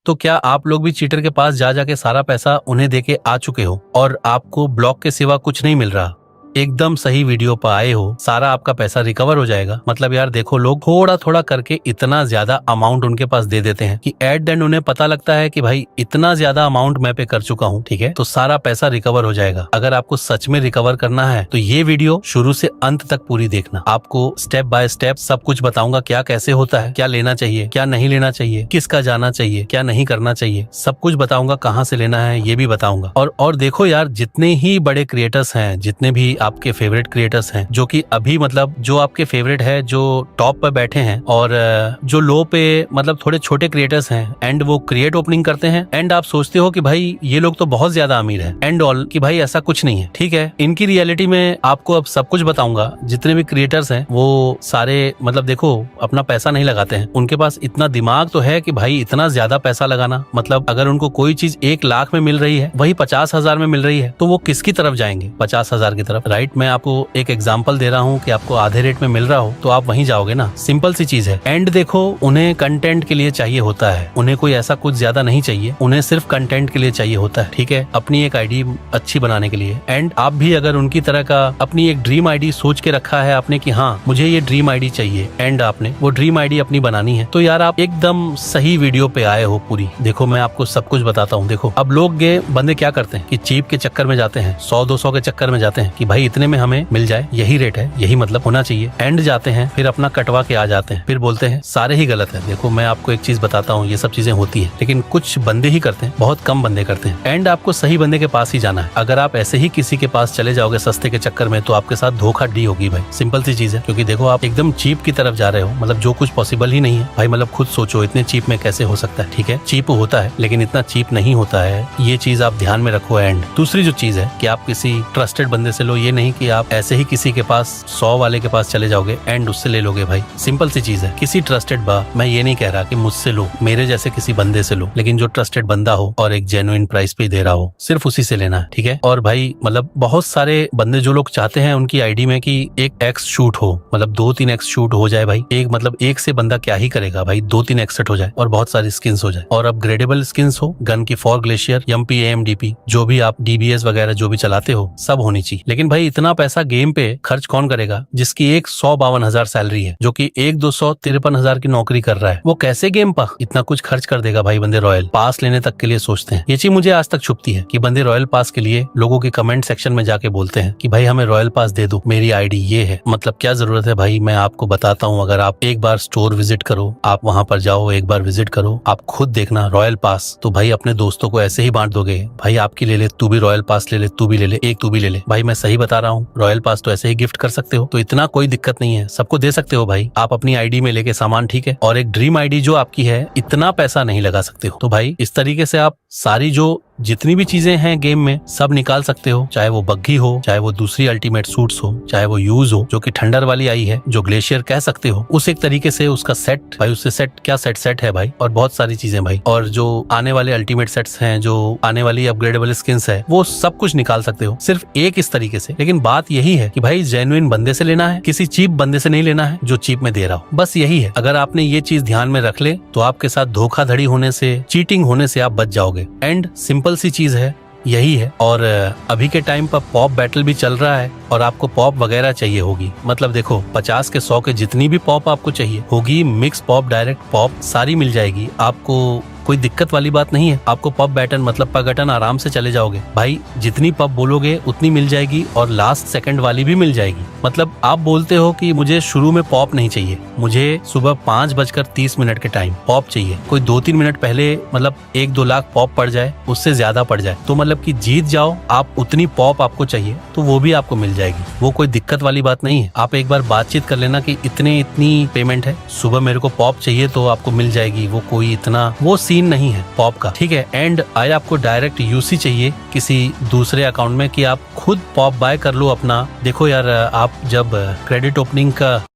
तो क्या आप लोग भी चीटर के पास जा जाके सारा पैसा उन्हें देके आ चुके हो और आपको ब्लॉक के सिवा कुछ नहीं मिल रहा? एकदम सही वीडियो पर आए हो, सारा आपका पैसा रिकवर हो जाएगा। मतलब यार देखो, लोग थोड़ा थोड़ा करके इतना ज्यादा अमाउंट उनके पास दे देते हैं कि एट द एंड उन्हें पता लगता है कि भाई इतना ज्यादा अमाउंट मैं पे कर चुका हूँ, ठीक है, तो सारा पैसा रिकवर हो जाएगा। अगर आपको सच में रिकवर करना है तो ये वीडियो शुरू से अंत तक पूरी देखना। आपको स्टेप बाय स्टेप सब कुछ बताऊंगा, क्या कैसे होता है, क्या लेना चाहिए, क्या नहीं लेना चाहिए, किसका जाना चाहिए, क्या नहीं करना चाहिए, सब कुछ बताऊंगा। कहाँ से लेना है ये भी बताऊंगा। और देखो यार, जितने ही बड़े क्रिएटर्स हैं, जितने भी आपके फेवरेट क्रिएटर्स हैं, जो कि अभी मतलब जो आपके फेवरेट है, जो टॉप पे बैठे हैं, और जो लो पे मतलब थोड़े छोटे क्रिएटर्स हैं, एंड वो क्रिएट ओपनिंग करते हैं, एंड आप सोचते हो कि भाई ये लोग तो बहुत ज्यादा अमीर हैं, एंड ऑल कि भाई ऐसा कुछ नहीं है, ठीक है। इनकी रियलिटी में आपको अब सब कुछ बताऊंगा। जितने भी क्रिएटर्स हैं वो सारे मतलब देखो अपना पैसा नहीं लगाते हैं, उनके पास इतना दिमाग तो है कि भाई इतना ज्यादा पैसा लगाना, मतलब अगर उनको कोई चीज 1 लाख में मिल रही है, वही 50,000 में मिल रही है, तो वो किसकी तरफ जाएंगे? 50,000 की तरफ, राइट। मैं आपको एक एग्जांपल दे रहा हूँ कि आपको आधे रेट में मिल रहा हो तो आप वहीं जाओगे ना, सिंपल सी चीज है। एंड देखो, उन्हें कंटेंट के लिए चाहिए होता है, उन्हें कोई ऐसा कुछ ज्यादा नहीं चाहिए, उन्हें सिर्फ कंटेंट के लिए चाहिए होता है, ठीक है, अपनी एक आईडी अच्छी बनाने के लिए। एंड आप भी अगर उनकी तरह का अपनी एक ड्रीम आईडी सोच के रखा है आपने कि हाँ मुझे ये ड्रीम आईडी चाहिए, एंड आपने वो ड्रीम आईडी अपनी बनानी है, तो यार आप एकदम सही वीडियो पे आए हो पूरी। देखो मैं आपको सब कुछ बताता हूँ। देखो अब लोग बंदे क्या करते हैं कि चीप के चक्कर में जाते हैं, 100-200 के चक्कर में जाते हैं कि भाई इतने में हमें मिल जाए, यही रेट है, यही मतलब होना चाहिए, एंड जाते हैं फिर अपना कटवा के आ जाते हैं, फिर बोलते हैं सारे ही गलत है। देखो मैं आपको एक चीज बताता हूँ, ये सब चीजें होती है, लेकिन कुछ बंदे ही करते हैं, बहुत कम बंदे करते हैं, एंड आपको सही बंदे के पास ही जाना है। अगर आप ऐसे ही किसी के पास चले जाओगे सस्ते के चक्कर में, तो आपके साथ धोखाधड़ी होगी भाई, सिंपल सी चीज है। क्योंकि देखो आप एकदम चीप की तरफ जा रहे हो, मतलब जो कुछ पॉसिबल ही नहीं है भाई, मतलब खुद सोचो इतने चीप में कैसे हो सकता है, ठीक है, चीप होता है लेकिन इतना चीप नहीं होता है, ये चीज आप ध्यान में रखो। एंड दूसरी जो चीज है कि आप किसी ट्रस्टेड बंदे से लो, ये नहीं कि आप ऐसे ही किसी के पास 100 वाले के पास चले जाओगे एंड उससे ले लोगे भाई, सिंपल सी चीज है। किसी ट्रस्टेड मैं ये नहीं कह रहा कि मुझसे लो, मेरे जैसे किसी बंदे से लो, लेकिन जो ट्रस्टेड बंदा हो और एक जेन्युइन प्राइस पे दे रहा हो, सिर्फ उसी से लेना है, ठीक है। और भाई मतलब बहुत सारे बंदे जो लोग चाहते हैं उनकी आईडी में कि एक एक्स शूट हो, मतलब 2-3 एक्स शूट हो जाए भाई, एक मतलब एक से बंदा क्या ही करेगा भाई, 2-3 एक्सेट हो जाए और बहुत सारी स्किन्स हो जाए, और अपग्रेडेबल स्किन्स हो, गन की फॉर ग्लेशियर, एमपी, एएमडीपी, जो भी आप डीबीएस वगैरह जो भी चलाते हो सब होनी चाहिए। लेकिन भाई इतना पैसा गेम पे खर्च कौन करेगा जिसकी एक 152,000 सैलरी है, जो कि 253,000 की नौकरी कर रहा है, वो कैसे गेम पर इतना कुछ खर्च कर देगा भाई? बंदे रॉयल पास लेने तक के लिए सोचते हैं। ये चीज मुझे आज तक छुपती है कि बंदे रॉयल पास के लिए लोगों के कमेंट सेक्शन में जाके बोलते हैं कि भाई हमें रॉयल पास दे दो, मेरी आईडी ये है। मतलब क्या जरूरत है भाई? मैं आपको बताता हूँ, अगर आप एक बार स्टोर विजिट करो, आप वहाँ पर जाओ, एक बार विजिट करो, आप खुद देखना रॉयल पास तो भाई अपने दोस्तों को ऐसे ही बांट दोगे, भाई आपकी ले ले, तू भी रॉयल पास ले ले, तू भी ले ले, एक तू भी ले ले। भाई मैं सही बता रहा हूँ, रॉयल पास तो ऐसे ही गिफ्ट कर सकते हो, तो इतना कोई दिक्कत नहीं है, सबको दे सकते हो भाई, आप अपनी आईडी में लेके सामान, ठीक है। और एक ड्रीम आईडी जो आपकी है, इतना पैसा नहीं लगा सकते हो। तो भाई इस तरीके से आप सारी जो जितनी भी चीजें हैं गेम में सब निकाल सकते हो, चाहे वो बग्गी हो, चाहे वो दूसरी अल्टीमेट सूट्स हो, चाहे वो यूज हो, जो कि थंडर वाली आई है, जो ग्लेशियर कह सकते हो, उस एक तरीके से उसका सेट भाई, उससे सेट क्या सेट है भाई, और बहुत सारी चीजें भाई, और जो आने वाले अल्टीमेट सेट्स हैं, जो आने वाली अपग्रेडेबल स्किन्स है, वो सब कुछ निकाल सकते हो सिर्फ एक इस तरीके से। लेकिन बात यही है कि भाई जेन्युइन बंदे से लेना है, किसी चीप बंदे से नहीं लेना है जो चीप में दे रहा हो, बस यही है। अगर आपने ये चीज ध्यान में रख ले तो आपके साथ धोखाधड़ी होने से, चीटिंग होने से आप बच जाओगे। एंड सिंपल सी चीज है, यही है। और अभी के टाइम पर पॉप बैटल भी चल रहा है और आपको पॉप वगैरह चाहिए होगी, मतलब देखो 50 के 100 के जितनी भी पॉप आपको चाहिए होगी, मिक्स पॉप, डायरेक्ट पॉप, सारी मिल जाएगी आपको, कोई दिक्कत वाली बात नहीं है। आपको पब बैटन मतलब पगटन आराम से चले जाओगे भाई, जितनी पब बोलोगे उतनी मिल जाएगी, और लास्ट सेकंड वाली भी मिल जाएगी। मतलब आप बोलते हो कि मुझे शुरू में पॉप नहीं चाहिए, मुझे सुबह 5:30 के टाइम पॉप चाहिए, कोई 2-3 मिनट पहले मतलब 1-2 लाख पॉप पड़ जाए, उससे ज्यादा पड़ जाए, तो मतलब कि जीत जाओ आप, उतनी पॉप आपको चाहिए तो वो भी आपको मिल जाएगी, वो कोई दिक्कत वाली बात नहीं है। आप एक बार बातचीत कर लेना कि इतनी पेमेंट है, सुबह मेरे को पॉप चाहिए तो आपको मिल जाएगी, वो कोई इतना वो सीन नहीं है पॉप का, ठीक है। एंड आज आपको डायरेक्ट यूसी चाहिए किसी दूसरे अकाउंट में कि आप खुद पॉप बाय कर लो अपना। देखो यार, आप जब क्रेडिट ओपनिंग का